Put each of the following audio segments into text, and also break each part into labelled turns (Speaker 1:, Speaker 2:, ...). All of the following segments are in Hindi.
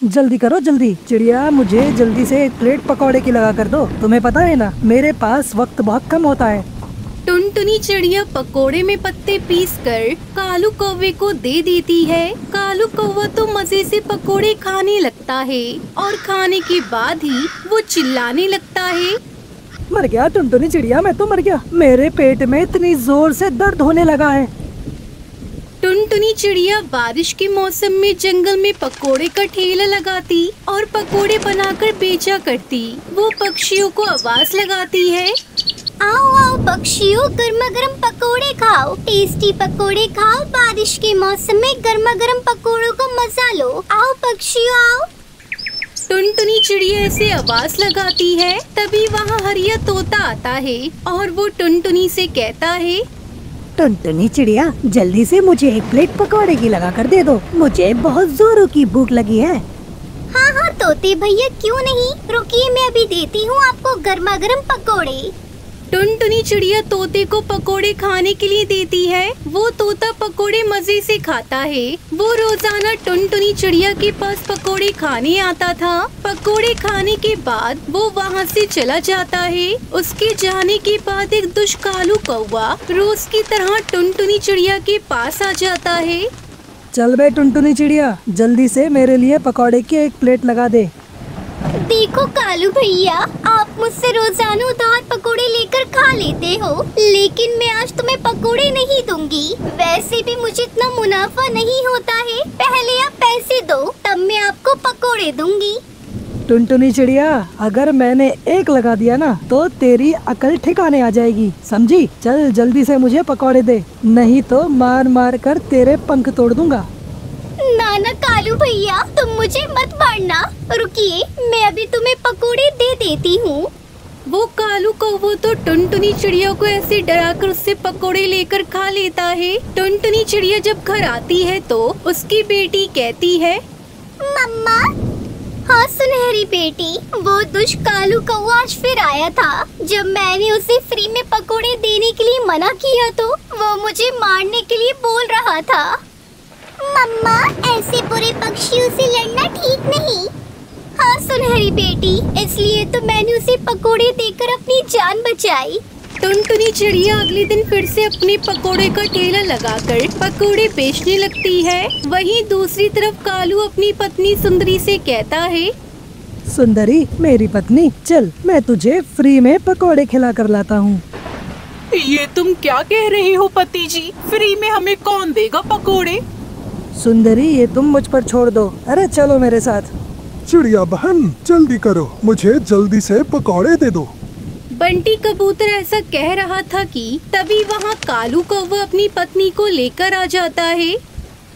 Speaker 1: जल्दी करो जल्दी। चिड़िया मुझे जल्दी से एक प्लेट पकौड़े की लगा कर दो। तुम्हें पता है ना मेरे पास वक्त बहुत कम होता है।
Speaker 2: टुनटुनी चिड़िया पकोड़े में पत्ते पीसकर कालू कौवे को दे देती है। कालू कौवा तो मजे से पकोड़े खाने लगता है और खाने के बाद ही वो चिल्लाने लगता है।
Speaker 1: मर गया टुनटुनी चिड़िया, मैं तो मर गया। मेरे पेट में इतनी जोर से दर्द होने लगा है।
Speaker 2: टुनटुनी चिड़िया बारिश के मौसम में जंगल में पकोड़े का ठेला लगाती और पकोड़े बनाकर बेचा करती। वो पक्षियों को आवाज लगाती है,
Speaker 3: आओ आओ पक्षियों, गर्मा गर्म पकोड़े खाओ, टेस्टी पकोड़े खाओ। बारिश के मौसम में गर्मा गर्म पकोड़ों को मजा लो। आओ पक्षियों आओ।
Speaker 2: टुनटुनी चिड़िया ऐसे आवाज लगाती है। तभी वहाँ हरिया तोता आता है और वो टुनटुनी से कहता है,
Speaker 1: टुनटुनी चिड़िया जल्दी से मुझे एक प्लेट पकौड़े की लगा कर दे दो। मुझे बहुत जोरों की भूख लगी है।
Speaker 3: हाँ हाँ तोते भैया, क्यों नहीं, रुकिए मैं अभी देती हूँ आपको गर्मा गर्म पकोड़े।
Speaker 2: टुनटुनी चिड़िया तोते को पकोड़े खाने के लिए देती है। वो तोता पकोड़े मजे से खाता है। वो रोजाना टुनटुनी चिड़िया के पास पकोड़े खाने आता था। पकोड़े खाने के बाद वो वहाँ से चला जाता है। उसके जाने के बाद एक दुष्ट कालू कौवा रोज की तरह टुनटुनी चिड़िया के पास आ जाता है।
Speaker 1: चल बे टुनटुनी चिड़िया, जल्दी से मेरे लिए पकौड़े की एक प्लेट लगा दे।
Speaker 3: देखो कालू भैया, आप मुझसे रोजाना उधार पकोड़े लेकर खा लेते हो, लेकिन मैं आज तुम्हें पकोड़े नहीं दूंगी। वैसे भी मुझे इतना मुनाफा नहीं होता है। पहले आप पैसे दो, तब मैं आपको पकोड़े दूंगी।
Speaker 1: टुनटुनी चिड़िया, अगर मैंने एक लगा दिया ना तो तेरी अकल ठिकाने आ जाएगी, समझी? चल जल्दी से मुझे पकौड़े दे, नहीं तो मार मार कर तेरे पंख तोड़ दूंगा।
Speaker 3: ना कालू भैया, तुम मुझे मत मारना। रुकिए, मैं अभी तुम्हें पकोड़े दे देती हूँ।
Speaker 2: वो कालू कौवा तो टुनटुनी चिड़िया को ऐसे डराकर उससे पकोड़े लेकर खा लेता है। टुनटुनी चिड़िया जब घर आती है तो उसकी बेटी कहती है,
Speaker 3: मम्मा। हाँ सुनहरी बेटी, वो दुष्ट कालू कौवा आज फिर आया था। जब मैंने उसे फ्री में पकोड़े देने के लिए मना किया तो वो मुझे मारने के लिए बोल रहा था। मम्मा, ऐसे बुरे पक्षियों से लड़ना ठीक नहीं। हाँ सुनहरी बेटी, इसलिए तो मैंने उसे पकोड़े देकर अपनी जान बचाई।
Speaker 2: टुनटुनी चिड़िया अगले दिन फिर से अपने पकोड़े का ठेला लगाकर पकोड़े बेचने लगती है। वहीं दूसरी तरफ कालू अपनी पत्नी सुंदरी से कहता है,
Speaker 1: सुंदरी मेरी पत्नी, चल मैं तुझे फ्री में पकोड़े खिला कर लाता हूँ।
Speaker 4: ये तुम क्या कह रहे हो पति जी? फ्री में हमें कौन देगा पकोड़े?
Speaker 1: सुंदरी ये तुम मुझ पर छोड़ दो, अरे चलो मेरे साथ।
Speaker 5: चिड़िया बहन जल्दी करो, मुझे जल्दी से पकौड़े दे दो।
Speaker 2: बंटी कबूतर ऐसा कह रहा था कि तभी वहाँ कालू कौवा अपनी पत्नी को लेकर आ जाता है।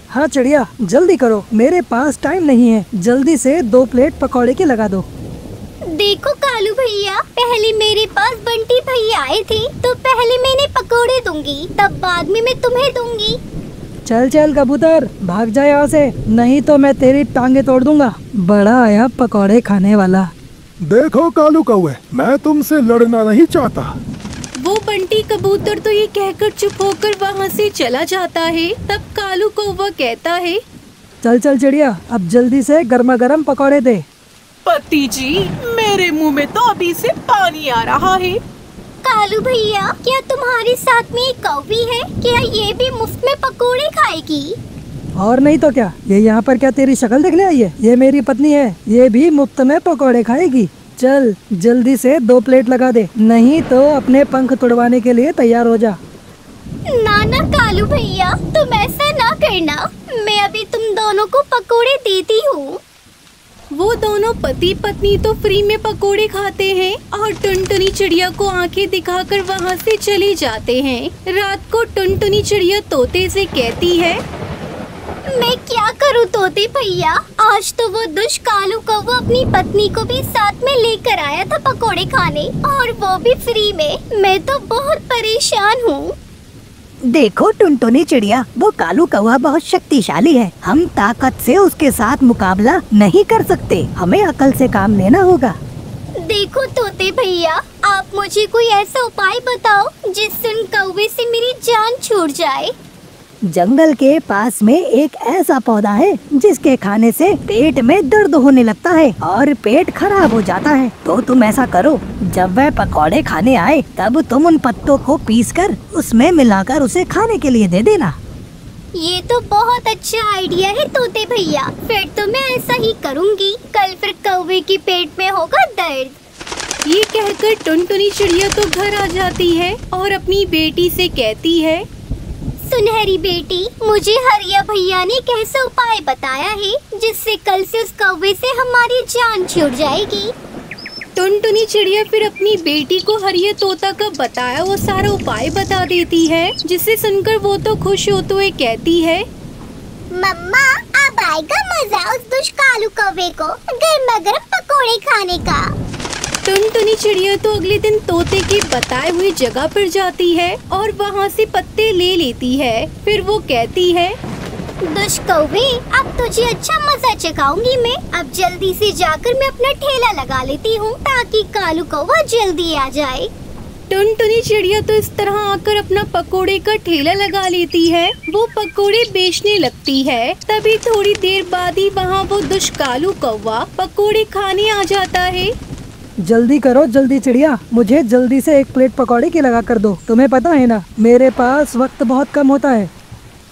Speaker 1: हाँ चिड़िया जल्दी करो, मेरे पास टाइम नहीं है, जल्दी से 2 प्लेट पकौड़े के लगा दो।
Speaker 3: देखो कालू भैया, पहले मेरे पास बंटी भैया आए थे तो पहले मैंने पकोड़े दूंगी, तब बाद में मैं तुम्हें दूंगी।
Speaker 1: चल चल कबूतर, भाग जा यहाँ से, नहीं तो मैं तेरी टांगे तोड़ दूंगा। बड़ा आया पकौड़े खाने वाला।
Speaker 5: देखो कालू कौवे, मैं तुमसे लड़ना नहीं चाहता।
Speaker 2: वो बंटी कबूतर तो ये कहकर चुप होकर वहाँ से चला जाता है। तब कालू कौवा कहता है,
Speaker 1: चल चल चिड़िया, अब जल्दी से गर्मा गर्म पकौड़े दे।
Speaker 4: पति जी, मेरे मुंह में तो अभी से पानी आ रहा है।
Speaker 3: कालू भैया, क्या तुम्हारे साथ में एक कौवी है? क्या ये भी मुफ्त में पकोड़े खाएगी?
Speaker 1: और नहीं तो क्या, ये यहाँ पर क्या तेरी शक्ल देखने आई है? ये मेरी पत्नी है, ये भी मुफ्त में पकोड़े खाएगी। चल जल्दी से 2 प्लेट लगा दे, नहीं तो अपने पंख तुड़वाने के लिए तैयार हो जा।
Speaker 3: ना कालू भैया, तुम ऐसा ना करना, मैं अभी तुम दोनों को पकोड़े देती हूँ।
Speaker 2: वो दोनों पति पत्नी तो फ्री में पकोड़े खाते हैं और टुनटुनी चिड़िया को आंखें दिखाकर वहाँ से चले जाते हैं। रात को टुनटुनी चिड़िया तोते से कहती है,
Speaker 3: मैं क्या करूँ तोते भैया, आज तो वो दुष्ट कालू कौवा अपनी पत्नी को भी साथ में लेकर आया था पकोड़े खाने, और वो भी फ्री में। मैं तो बहुत परेशान हूँ।
Speaker 6: देखो टुनटुनी चिड़िया, वो कालू कौवा बहुत शक्तिशाली है, हम ताकत से उसके साथ मुकाबला नहीं कर सकते, हमें अकल से काम लेना होगा।
Speaker 3: देखो तोते भैया, आप मुझे कोई ऐसा उपाय बताओ जिससे उन कौवे से मेरी जान छूट जाए।
Speaker 6: जंगल के पास में एक ऐसा पौधा है जिसके खाने से पेट में दर्द होने लगता है और पेट खराब हो जाता है। तो तुम ऐसा करो, जब वह पकौड़े खाने आए तब तुम उन पत्तों को पीसकर उसमें मिलाकर उसे खाने के लिए दे देना।
Speaker 3: ये तो बहुत अच्छा आइडिया है तोते भैया, फिर तो मैं ऐसा ही करूँगी। कल फिर कौवे के पेट में होगा दर्द।
Speaker 2: ये कहकर टुनटुनी चिड़िया तो घर आ जाती है और अपनी बेटी से कहती है,
Speaker 3: सुनहरी बेटी, मुझे हरिया भैया ने एक ऐसा उपाय बताया है जिससे कल से उस कौवे से हमारी जान छूट जाएगी।
Speaker 2: टुनटुनी चिड़िया फिर अपनी बेटी को हरिया तोता का बताया वो सारा उपाय बता देती है, जिसे सुनकर वो तो खुश होते हुए कहती है,
Speaker 3: मम्मा अब आएगा मजा उस दुष्ट कालू कौवे को गर्मा गर्म पकौड़े खाने का।
Speaker 2: टुनटुनी चिड़िया तो अगले दिन तोते की बताए हुई जगह पर जाती है और वहाँ से पत्ते ले लेती है। फिर वो कहती है,
Speaker 3: दुष्ट कौवे, अब तुझे अच्छा मजा चखाऊंगी मैं। अब जल्दी से जाकर मैं अपना ठेला लगा लेती हूँ ताकि कालू कौवा जल्दी आ जाए।
Speaker 2: टुनटुनी चिड़िया तो इस तरह आकर अपना पकोड़े का ठेला लगा लेती है। वो पकोड़े बेचने लगती है। तभी थोड़ी देर बाद ही वहाँ वो दुष्ट कालू कौवा पकोड़े खाने आ जाता है।
Speaker 1: जल्दी करो जल्दी चिड़िया, मुझे जल्दी से एक प्लेट पकौड़े की लगा कर दो। तुम्हें पता है ना, मेरे पास वक्त बहुत कम होता है।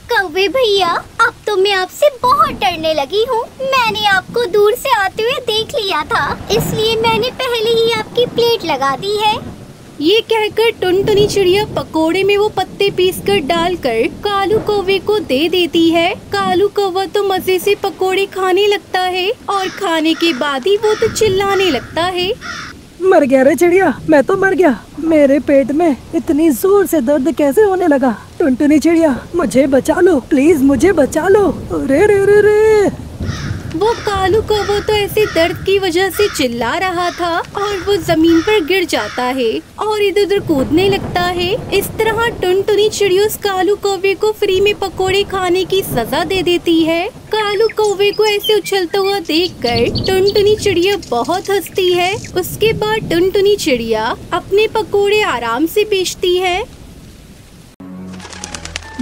Speaker 3: कौवे भैया, अब तो मैं आपसे बहुत डरने लगी हूँ। मैंने आपको दूर से आते हुए देख लिया था, इसलिए मैंने पहले ही आपकी प्लेट लगा दी है।
Speaker 2: ये कहकर टुनटुनी चिड़िया पकोड़े में वो पत्ते पीसकर डालकर कालू कौवे को दे देती है। कालू कौवा तो मजे से पकोड़े खाने लगता है और खाने के बाद ही वो तो चिल्लाने लगता है,
Speaker 1: मर गया रे चिड़िया, मैं तो मर गया। मेरे पेट में इतनी जोर से दर्द कैसे होने लगा? टुनटुनी चिड़िया, मुझे बचा लो प्लीज, मुझे बचा लो। रे रे रे रे।
Speaker 2: वो कालू कौवा तो ऐसे दर्द की वजह से चिल्ला रहा था और वो जमीन पर गिर जाता है और इधर उधर कूदने लगता है। इस तरह टुनटुनी चिड़िया उस कालू कौवे को फ्री में पकोड़े खाने की सजा दे देती है। कालू कौवे को ऐसे उछलता हुआ देखकर टुनटुनी चिड़िया बहुत हंसती है। उसके बाद टुनटुनी चिड़िया अपने पकोड़े आराम से बेचती है।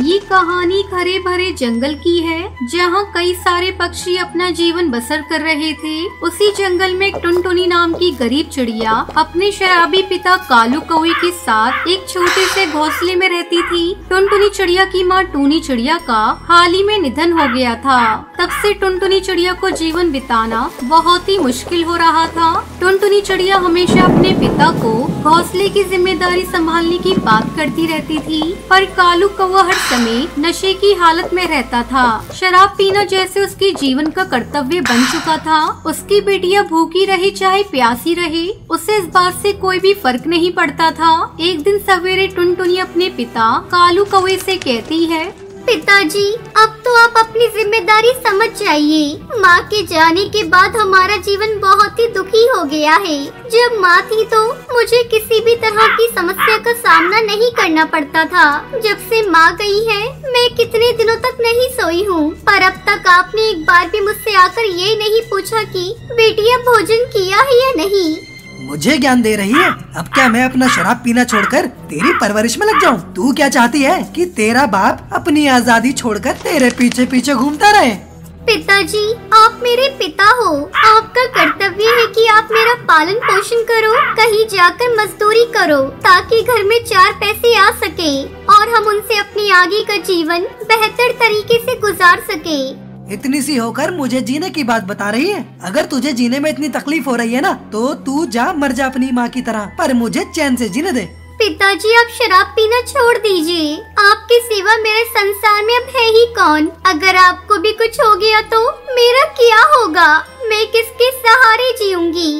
Speaker 2: ये कहानी हरे भरे जंगल की है जहाँ कई सारे पक्षी अपना जीवन बसर कर रहे थे। उसी जंगल में एक टुनटुनी नाम की गरीब चिड़िया अपने शराबी पिता कालू कौवे के साथ एक छोटे से घोंसले में रहती थी। टुनटुनी चिड़िया की माँ टूनी चिड़िया का हाल ही में निधन हो गया था। तब से टुनटुनी चिड़िया को जीवन बिताना बहुत ही मुश्किल हो रहा था। टुनटुनी चिड़िया हमेशा अपने पिता को घोंसले की जिम्मेदारी संभालने की बात करती रहती थी, पर कालू कौवा हर समय नशे की हालत में रहता था। शराब पीना जैसे उसके जीवन का कर्तव्य बन चुका था। उसकी बेटियां भूखी रहे चाहे प्यासी रहे, उसे इस बात से कोई भी फर्क नहीं पड़ता था। एक दिन सवेरे टुनटुनी अपने पिता कालू कौवे से कहती है,
Speaker 3: पिताजी, अब तो आप अपनी जिम्मेदारी समझ जाइए। माँ के जाने के बाद हमारा जीवन बहुत ही दुखी हो गया है। जब माँ थी तो मुझे किसी भी तरह की समस्या का सामना नहीं करना पड़ता था। जब से माँ गई है, मैं कितने दिनों तक नहीं सोई हूँ, पर अब तक आपने एक बार भी मुझसे आकर ये नहीं पूछा कि बेटिया भोजन किया है या नहीं।
Speaker 7: मुझे ज्ञान दे रही है? अब क्या मैं अपना शराब पीना छोड़कर तेरी परवरिश में लग जाऊं? तू क्या चाहती है कि तेरा बाप अपनी आजादी छोड़कर तेरे पीछे पीछे घूमता रहे?
Speaker 3: पिताजी, आप मेरे पिता हो। आपका कर्तव्य है कि आप मेरा पालन पोषण करो, कहीं जाकर मजदूरी करो ताकि घर में 4 पैसे आ सके और हम उनसे अपनी आगे का जीवन बेहतर तरीके से गुजार सके।
Speaker 7: इतनी सी होकर मुझे जीने की बात बता रही है? अगर तुझे जीने में इतनी तकलीफ हो रही है ना, तो तू जा मर जा अपनी माँ की तरह, पर मुझे चैन से जीने दे।
Speaker 3: पिताजी, आप शराब पीना छोड़ दीजिए। आपके सिवा मेरे संसार में अब है ही कौन? अगर आपको भी कुछ हो गया तो मेरा क्या होगा? मैं किसके सहारे जीऊंगी?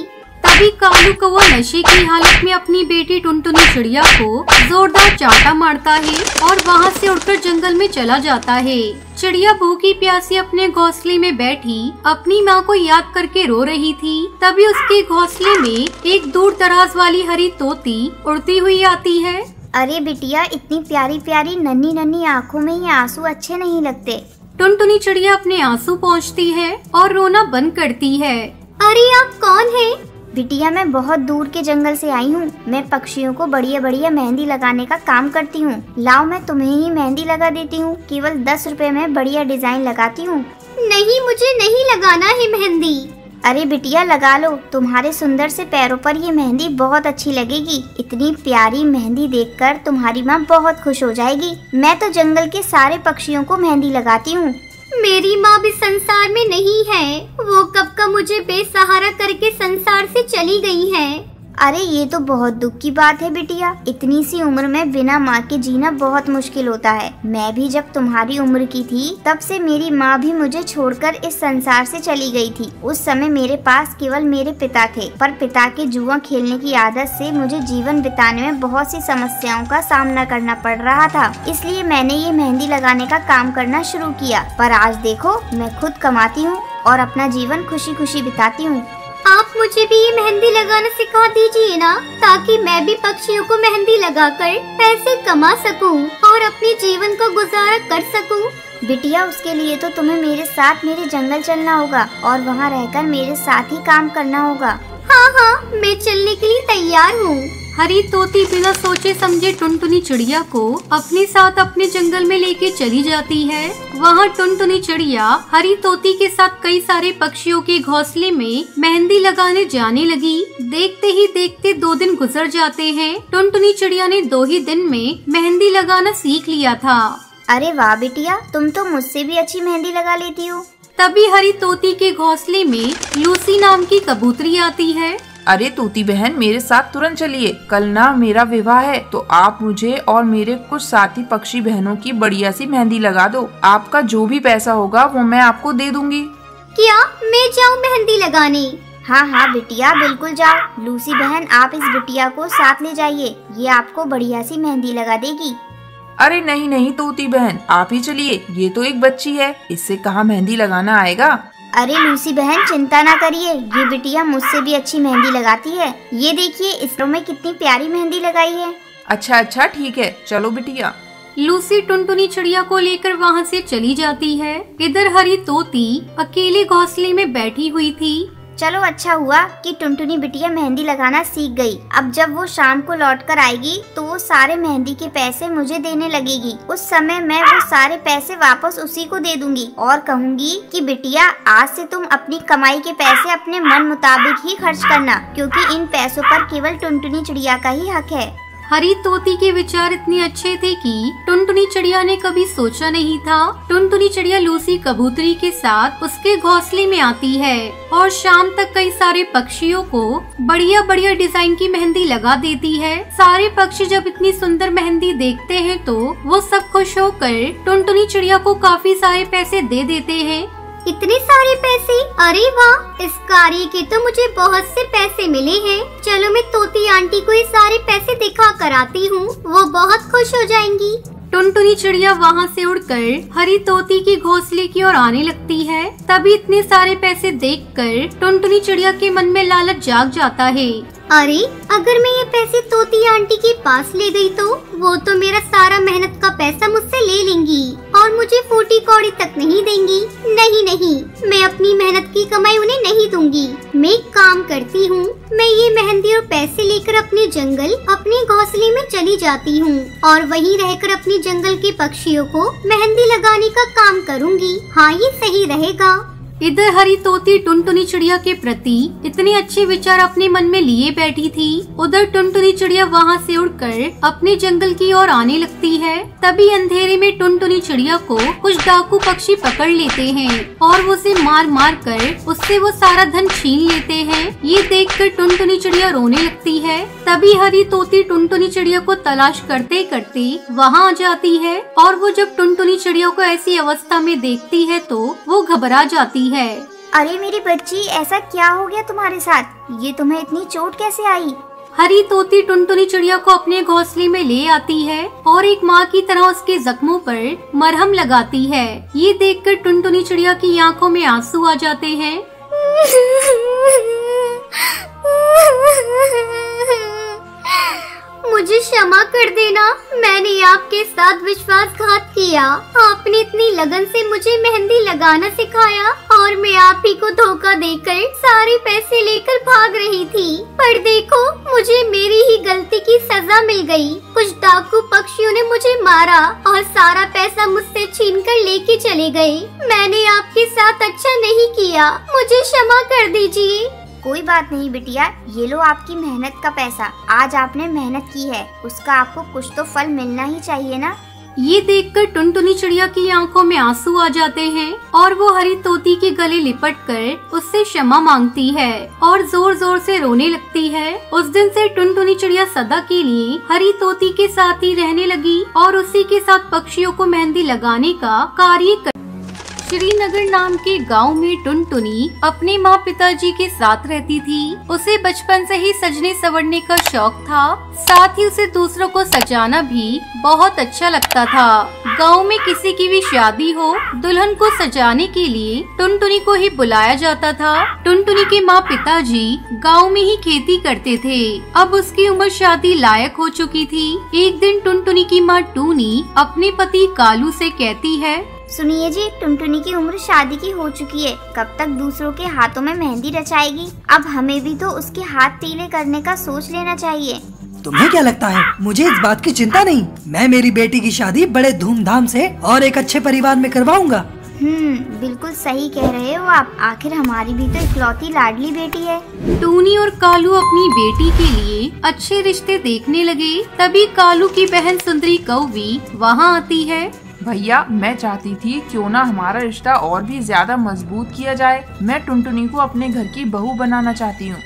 Speaker 2: तभी कालू कौवा नशे की हालत में अपनी बेटी टुनटुनी चिड़िया को जोरदार चांटा मारता है और वहाँ से उड़कर जंगल में चला जाता है। चिड़िया भूखी प्यासी अपने घोंसले में बैठी अपनी माँ को याद करके रो रही थी। तभी उसके घोंसले में एक दूर दराज वाली हरी तोती उड़ती हुई आती है।
Speaker 3: अरे बिटिया, इतनी प्यारी प्यारी नन्ही नन्ही आँखों में ये आंसू अच्छे नहीं लगते।
Speaker 2: टुनटुनी चिड़िया अपने आंसू पोंछती है और रोना बंद करती है।
Speaker 3: अरे आप कौन है? बिटिया मैं बहुत दूर के जंगल से आई हूँ। मैं पक्षियों को बढ़िया बढ़िया मेहंदी लगाने का काम करती हूँ। लाओ मैं तुम्हें ही मेहंदी लगा देती हूँ। केवल 10 रुपए में बढ़िया डिजाइन लगाती हूँ।
Speaker 8: नहीं, मुझे नहीं लगाना है मेहंदी।
Speaker 3: अरे बिटिया लगा लो, तुम्हारे सुंदर से पैरों पर ये मेहंदी बहुत अच्छी लगेगी। इतनी प्यारी मेहंदी देखकर तुम्हारी माँ बहुत खुश हो जाएगी। मैं तो जंगल के सारे पक्षियों को मेहंदी लगाती हूँ।
Speaker 8: मेरी माँ भी संसार में नहीं है। वो कब का मुझे बेसहारा करके संसार से चली गई है।
Speaker 3: अरे ये तो बहुत दुख की बात है बिटिया। इतनी सी उम्र में बिना माँ के जीना बहुत मुश्किल होता है। मैं भी जब तुम्हारी उम्र की थी तब से मेरी माँ भी मुझे छोड़कर इस संसार से चली गई थी। उस समय मेरे पास केवल मेरे पिता थे, पर पिता के जुआ खेलने की आदत से मुझे जीवन बिताने में बहुत सी समस्याओं का सामना करना पड़ रहा था। इसलिए मैंने ये मेहंदी लगाने का काम करना शुरू किया। पर आज देखो मैं खुद कमाती हूँ और अपना जीवन खुशी खुशी बिताती हूँ।
Speaker 8: आप मुझे भी ये मेहंदी लगाना सिखा दीजिए ना, ताकि मैं भी पक्षियों को मेहंदी लगाकर पैसे कमा सकूं और अपने जीवन को गुजारा कर सकूं।
Speaker 3: बिटिया उसके लिए तो तुम्हें मेरे साथ मेरे जंगल चलना होगा और वहाँ रहकर मेरे साथ ही काम करना होगा।
Speaker 8: हाँ, मैं चलने के लिए तैयार हूँ।
Speaker 2: हरी तोती बिना सोचे समझे टुनटुनी चिड़िया को अपने साथ अपने जंगल में लेके चली जाती है। वहाँ टुनटुनी चिड़िया हरी तोती के साथ कई सारे पक्षियों के घोंसले में मेहंदी लगाने जाने लगी। देखते ही देखते 2 दिन गुजर जाते हैं। टुनटुनी चिड़िया ने 2 ही दिन में मेहंदी लगाना सीख लिया था।
Speaker 3: अरे वाह बिटिया, तुम तो मुझसे भी अच्छी मेहंदी लगा लेती हो।
Speaker 2: तभी हरी तोती के घोंसले में लूसी नाम की कबूतरी आती है।
Speaker 9: अरे तोती बहन, मेरे साथ तुरंत चलिए। कल ना मेरा विवाह है, तो आप मुझे और मेरे कुछ साथी पक्षी बहनों की बढ़िया सी मेहंदी लगा दो। आपका जो भी पैसा होगा वो मैं आपको दे दूंगी।
Speaker 8: क्या मैं जाऊँ मेहंदी लगाने?
Speaker 3: हाँ बिटिया बिल्कुल जाओ। लूसी बहन आप इस बिटिया को साथ ले जाइए, ये आपको बढ़िया सी मेहंदी लगा देगी।
Speaker 9: अरे नहीं तोती बहन, आप ही चलिए। ये तो एक बच्ची है, इससे कहाँ मेहंदी लगाना आएगा।
Speaker 3: अरे लूसी बहन चिंता ना करिए, ये बिटिया मुझसे भी अच्छी मेहंदी लगाती है। ये देखिए इसरो में कितनी प्यारी मेहंदी लगाई है।
Speaker 9: अच्छा ठीक है, चलो बिटिया।
Speaker 2: लूसी टुनटुनी चिड़िया को लेकर वहाँ से चली जाती है। इधर हरी तोती अकेले घोंसले में बैठी हुई थी।
Speaker 3: चलो अच्छा हुआ कि टुनटुनी बिटिया मेहंदी लगाना सीख गई। अब जब वो शाम को लौट कर आएगी तो वो सारे मेहंदी के पैसे मुझे देने लगेगी। उस समय मैं वो सारे पैसे वापस उसी को दे दूंगी और कहूँगी कि बिटिया आज से तुम अपनी कमाई के पैसे अपने मन मुताबिक ही खर्च करना, क्योंकि इन पैसों पर केवल टुनटुनी चिड़िया का ही हक है।
Speaker 2: हरी तोती के विचार इतने अच्छे थे कि टुनटुनी चिड़िया ने कभी सोचा नहीं था। टुनटुनी चिड़िया लूसी कबूतरी के साथ उसके घोंसले में आती है और शाम तक कई सारे पक्षियों को बढ़िया बढ़िया डिजाइन की मेहंदी लगा देती है। सारे पक्षी जब इतनी सुंदर मेहंदी देखते हैं तो वो सब खुश होकर टुनटुनी चिड़िया को काफी सारे पैसे दे देते हैं।
Speaker 8: इतने सारे पैसे? अरे वाह, इस कार्य के तो मुझे बहुत से पैसे मिले हैं। चलो मैं तोती आंटी को ये सारे पैसे दिखा कर आती हूँ, वो बहुत खुश हो जाएंगी।
Speaker 2: टुनटुनी चिड़िया वहाँ से उड़कर हरी तोती के घोंसले की ओर आने लगती है। तभी इतने सारे पैसे देखकर टुनटुनी चिड़िया के मन में लालच जाग जाता है।
Speaker 8: अरे अगर मैं ये पैसे तोती आंटी के पास ले गई तो वो तो मेरा सारा मेहनत का पैसा मुझसे ले लेंगी और मुझे फूटी कौड़ी तक नहीं देंगी। नहीं, मैं अपनी मेहनत की कमाई उन्हें नहीं दूंगी। मैं एक काम करती हूँ, मैं ये मेहंदी और पैसे लेकर अपने जंगल अपने घोंसले में चली जाती हूँ और वहीं रहकर अपने जंगल के पक्षियों को मेहंदी लगाने का काम करूँगी। हाँ ये सही रहेगा।
Speaker 2: इधर हरी तोती टुनटुनी चिड़िया के प्रति इतने अच्छे विचार अपने मन में लिए बैठी थी। उधर टुनटुनी चिड़िया वहाँ से उड़कर अपने जंगल की ओर आने लगती है। तभी अंधेरे में टुनटुनी चिड़िया को कुछ डाकू पक्षी पकड़ लेते हैं और उसे मार कर उससे वो सारा धन छीन लेते हैं। ये देखकर टुनटुनी चिड़िया रोने लगती है। तभी हरी तोती टुनटुनी चिड़िया को तलाश करते करते वहाँ आ जाती है और वो जब टुनटुनी चिड़िया को ऐसी अवस्था में देखती है तो वो घबरा जाती है।
Speaker 3: अरे मेरी बच्ची, ऐसा क्या हो गया तुम्हारे साथ? ये तुम्हें इतनी चोट कैसे आई?
Speaker 2: हरी तोती टुनटुनी चिड़िया को अपने घोंसले में ले आती है और एक माँ की तरह उसके जख्मों पर मरहम लगाती है। ये देखकर टुनटुनी चिड़िया की आंखों में आंसू आ जाते हैं।
Speaker 8: मुझे क्षमा कर देना, मैंने आपके साथ विश्वासघात किया। आपने इतनी लगन से मुझे मेहंदी लगाना सिखाया और मैं आप ही को धोखा देकर सारे पैसे लेकर भाग रही थी। पर देखो, मुझे मेरी ही गलती की सजा मिल गई। कुछ डाकू पक्षियों ने मुझे मारा और सारा पैसा मुझसे छीनकर लेके चले गए। मैंने आपके साथ अच्छा नहीं किया, मुझे क्षमा कर दीजिए।
Speaker 3: कोई बात नहीं बिटिया, ये लो आपकी मेहनत का पैसा। आज आपने मेहनत की है, उसका आपको कुछ तो फल मिलना ही चाहिए ना।
Speaker 2: ये देखकर टुनटुनी चिड़िया की आंखों में आंसू आ जाते हैं और वो हरी तोती के गले लिपटकर उससे क्षमा मांगती है और जोर जोर से रोने लगती है। उस दिन से टुनटुनी चिड़िया सदा के लिए हरी तोती के साथ ही रहने लगी और उसी के साथ पक्षियों को मेहंदी लगाने का कार्य कर। श्रीनगर नाम के गांव में टुनटुनी अपने माँ पिताजी के साथ रहती थी। उसे बचपन से ही सजने संवरने का शौक था, साथ ही उसे दूसरों को सजाना भी बहुत अच्छा लगता था। गांव में किसी की भी शादी हो, दुल्हन को सजाने के लिए टुनटुनी को ही बुलाया जाता था। टुनटुनी के माँ पिताजी गांव में ही खेती करते थे। अब उसकी उम्र शादी लायक हो चुकी थी। एक दिन टुनटुनी की माँ टूनी अपने पति कालू से कहती है,
Speaker 3: सुनिए जी, टुनटुनी की उम्र शादी की हो चुकी है, कब तक दूसरों के हाथों में मेहंदी रचाएगी। अब हमें भी तो उसके हाथ पीले करने का सोच लेना चाहिए।
Speaker 7: तुम्हें क्या लगता है, मुझे इस बात की चिंता नहीं। मैं मेरी बेटी की शादी बड़े धूमधाम से और एक अच्छे परिवार में करवाऊंगा।
Speaker 3: बिल्कुल सही कह रहे हो आप। आखिर हमारी भी तो इकलौती लाडली बेटी है।
Speaker 2: टूनी और कालू अपनी बेटी के लिए अच्छे रिश्ते देखने लगे। तभी कालू की बहन सुंदरी कौवी वहाँ आती है।
Speaker 9: भैया, मैं चाहती थी क्यों ना हमारा रिश्ता और भी ज्यादा मजबूत किया जाए। मैं टुनटुनी को अपने घर की बहू बनाना चाहती हूँ।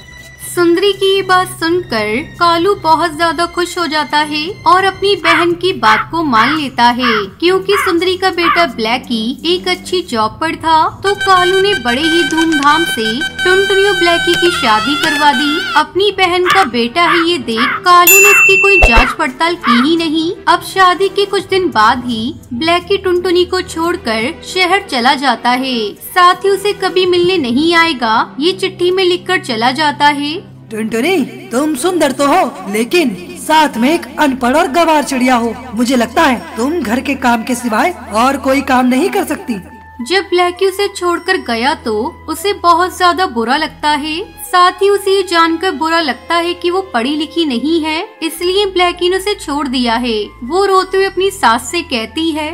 Speaker 2: सुंदरी की ये बात सुनकर कालू बहुत ज्यादा खुश हो जाता है और अपनी बहन की बात को मान लेता है। क्योंकि सुंदरी का बेटा ब्लैकी एक अच्छी जॉब पर था, तो कालू ने बड़े ही धूमधाम से टुनटुनी और ब्लैकी की शादी करवा दी। अपनी बहन का बेटा है ये देख कालू ने इसकी कोई जांच पड़ताल की ही नहीं। अब शादी के कुछ दिन बाद ही ब्लैकी टुनटुनी को छोड़कर शहर चला जाता है। साथ ही उसे कभी मिलने नहीं आएगा, ये चिट्ठी में लिखकर चला जाता है।
Speaker 7: टुनटुनी, तुम सुंदर तो हो, लेकिन साथ में एक अनपढ़ और गंवार चिड़िया हो। मुझे लगता है तुम घर के काम के सिवाय और कोई काम नहीं कर सकती।
Speaker 2: जब ब्लैकी उसे छोड़कर गया तो उसे बहुत ज्यादा बुरा लगता है। साथ ही उसे ये जानकर बुरा लगता है कि वो पढ़ी लिखी नहीं है, इसलिए ब्लैकी ने उसे छोड़ दिया है। वो रोते हुए अपनी सास से कहती है,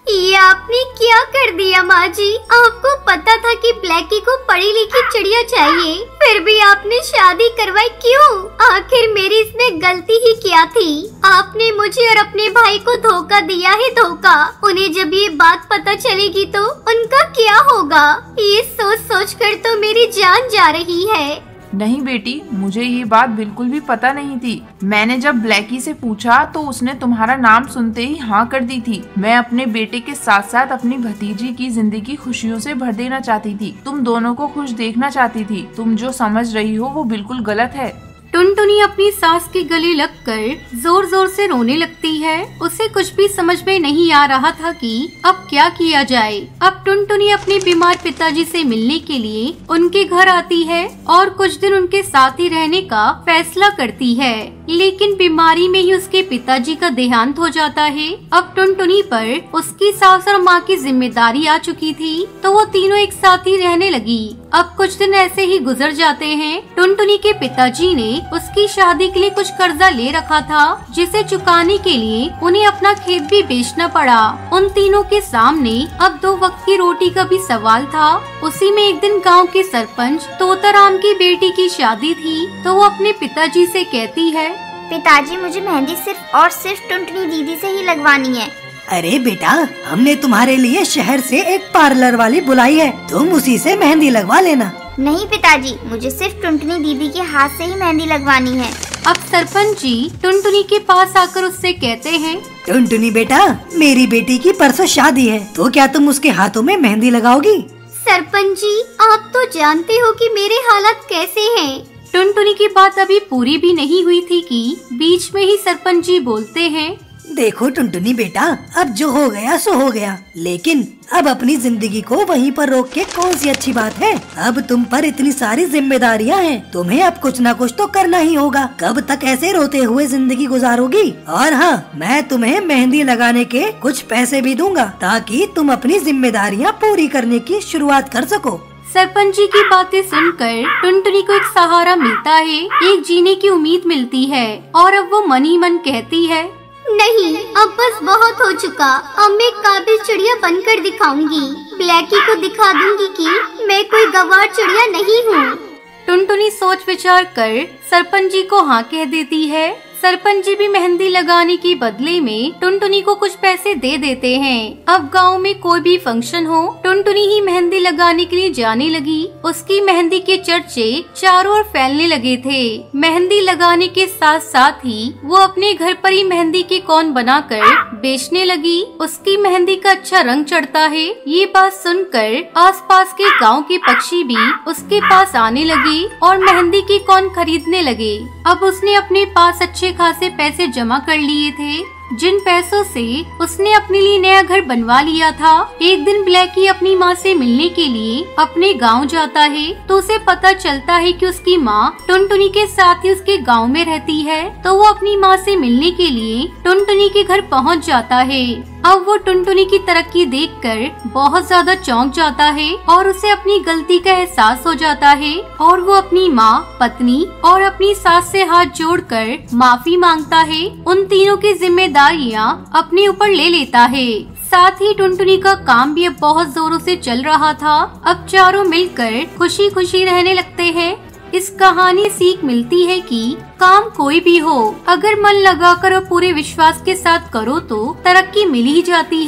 Speaker 8: ये आपने क्या कर दिया माँ जी? आपको पता था कि ब्लैकी को पढ़ी लिखी चिड़िया चाहिए, फिर भी आपने शादी करवाई क्यों? आखिर मेरी इसमें गलती ही क्या थी? आपने मुझे और अपने भाई को धोखा दिया है, धोखा। उन्हें जब ये बात पता चलेगी तो उनका क्या होगा? ये सोच सोच कर तो मेरी जान जा रही है।
Speaker 9: नहीं बेटी, मुझे ये बात बिल्कुल भी पता नहीं थी। मैंने जब ब्लैकी से पूछा तो उसने तुम्हारा नाम सुनते ही हाँ कर दी थी। मैं अपने बेटे के साथ साथ अपनी भतीजी की जिंदगी खुशियों से भर देना चाहती थी। तुम दोनों को खुश देखना चाहती थी। तुम जो समझ रही हो वो बिल्कुल गलत है।
Speaker 2: टुनटुनी अपनी सास के गले लगकर जोर जोर से रोने लगती है। उसे कुछ भी समझ में नहीं आ रहा था कि अब क्या किया जाए। अब टुनटुनी अपने बीमार पिताजी से मिलने के लिए उनके घर आती है और कुछ दिन उनके साथ ही रहने का फैसला करती है। लेकिन बीमारी में ही उसके पिताजी का देहांत हो जाता है। अब टुनटुनी पर उसकी सास और माँ की जिम्मेदारी आ चुकी थी, तो वो तीनों एक साथ ही रहने लगी। अब कुछ दिन ऐसे ही गुजर जाते हैं। टुनटुनी के पिताजी ने उसकी शादी के लिए कुछ कर्जा ले रखा था, जिसे चुकाने के लिए उन्हें अपना खेत भी बेचना पड़ा। उन तीनों के सामने अब 2 वक्त की रोटी का भी सवाल था। उसी में एक दिन गांव के सरपंच तोताराम की बेटी की शादी थी, तो वो अपने पिताजी से कहती है,
Speaker 3: पिताजी, मुझे मेहंदी सिर्फ और सिर्फ टुनटुनी दीदी से ही लगवानी है।
Speaker 7: अरे बेटा, हमने तुम्हारे लिए शहर से एक पार्लर वाली बुलाई है, तुम उसी से मेहंदी लगवा लेना।
Speaker 3: नहीं पिताजी, मुझे सिर्फ टुनटुनी दीदी के हाथ से ही मेहंदी लगवानी है।
Speaker 2: अब सरपंच जी टुनटुनी के पास आकर उससे कहते हैं,
Speaker 7: टुनटुनी बेटा, मेरी बेटी की परसों शादी है, तो क्या तुम उसके हाथों में मेहंदी लगाओगी?
Speaker 8: सरपंच जी, आप तो जानते हो कि मेरे हालात कैसे हैं।
Speaker 2: टुनटुनी की बात अभी पूरी भी नहीं हुई थी कि बीच में ही सरपंच जी बोलते हैं,
Speaker 6: देखो टुनटुनी बेटा, अब जो हो गया सो हो गया, लेकिन अब अपनी जिंदगी को वहीं पर रोक के कौन सी अच्छी बात है। अब तुम पर इतनी सारी जिम्मेदारियां हैं, तुम्हें अब कुछ न कुछ तो करना ही होगा। कब तक ऐसे रोते हुए जिंदगी गुजारोगी? और हाँ, मैं तुम्हें मेहंदी लगाने के कुछ पैसे भी दूंगा ताकि तुम अपनी जिम्मेदारियां पूरी करने की शुरुआत कर सको।
Speaker 2: सरपंच जी की बातें सुनकर टुनटुनी को एक सहारा मिलता है, एक जीने की उम्मीद मिलती है और अब वो मन ही मन कहती है,
Speaker 8: नहीं, अब बस बहुत हो चुका। अब मैं काबिल चिड़िया बनकर दिखाऊंगी। ब्लैकी को दिखा दूंगी कि मैं कोई गवार चिड़िया नहीं हूँ।
Speaker 2: टुनटुनी सोच विचार कर सरपंच जी को हाँ कह देती है। सरपंच जी भी मेहंदी लगाने के बदले में टुनटुनी को कुछ पैसे दे देते हैं। अब गांव में कोई भी फंक्शन हो, टुनटुनी ही मेहंदी लगाने के लिए जाने लगी। उसकी मेहंदी के चर्चे चारों ओर फैलने लगे थे। मेहंदी लगाने के साथ साथ ही वो अपने घर पर ही मेहंदी के कोन बनाकर बेचने लगी। उसकी मेहंदी का अच्छा रंग चढ़ता है। ये बात सुनकर आसपास के गाँव के पक्षी भी उसके पास आने लगे और मेहंदी के कोन खरीदने लगे। अब उसने अपने पास अच्छे खासे पैसे जमा कर लिए थे, जिन पैसों से उसने अपने लिए नया घर बनवा लिया था। एक दिन ब्लैकी अपनी माँ से मिलने के लिए अपने गांव जाता है तो उसे पता चलता है कि उसकी माँ टुनटुनी के साथ ही उसके गांव में रहती है। तो वो अपनी माँ से मिलने के लिए टुनटुनी के घर पहुँच जाता है। अब वो टुनटुनी की तरक्की देखकर बहुत ज्यादा चौंक जाता है और उसे अपनी गलती का एहसास हो जाता है और वो अपनी माँ, पत्नी और अपनी सास से हाथ जोड़कर माफी मांगता है। उन तीनों की जिम्मेदारियाँ अपने ऊपर ले लेता है। साथ ही टुनटुनी का काम भी अब बहुत जोरों से चल रहा था। अब चारों मिलकर खुशी खुशी रहने लगते हैं। इस कहानी सीख मिलती है कि काम कोई भी हो, अगर मन लगाकर और पूरे विश्वास के साथ करो तो तरक्की मिल ही जाती है।